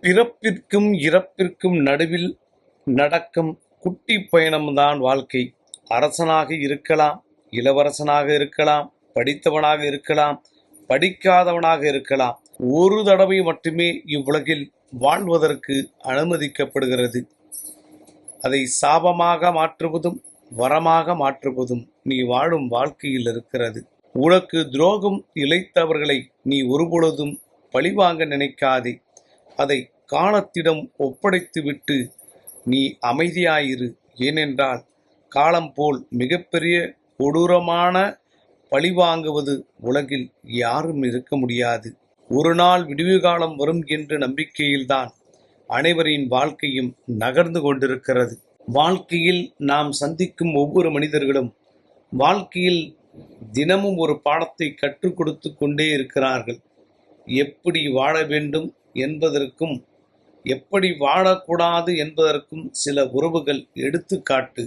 பிறப்பிற்கும் இறப்பிற்கும் நடுவில் நடக்கும் குட்டி பயணம்தான் வாழ்க்கை. அரசனாக இருக்கலாம், இளவரசனாக இருக்கலாம், படித்தவனாக இருக்கலாம், படிக்காதவனாக இருக்கலாம். ஒரு தடவை மட்டுமே இவ்வுலகில் வாழ்வதற்கு அனுமதிக்கப்படுகிறது. அதை சாபமாக மாற்றுவதும் வரமாக மாற்றுவதும் நீ வாழும் வாழ்க்கையில் இருக்கிறது. உனக்கு துரோகம் இழைத்தவர்களை நீ ஒருபொழுதும் பழிவாங்க நினைக்காதே. அதை காலத்திடம் ஒப்படைத்துவிட்டு நீ அமைதியாயிரு. ஏனென்றால் காலம் போல் மிகப்பெரிய கொடூரமான பழிவாங்குவது உலகில் யாரும் இருக்க முடியாது. ஒரு நாள் விடிவு காலம் வரும் என்ற நம்பிக்கையில்தான் அனைவரின் வாழ்க்கையும் நகர்ந்து கொண்டிருக்கிறது. வாழ்க்கையில் நாம் சந்திக்கும் ஒவ்வொரு மனிதர்களும் வாழ்க்கையில் தினமும் ஒரு பாடத்தை கற்றுக் கொடுத்து கொண்டே இருக்கிறார்கள். எப்படி வாழ வேண்டும் என்பதற்கும் எப்படி வாழக்கூடாது என்பதற்கும் சில உறவுகள் எடுத்துக்காட்டு.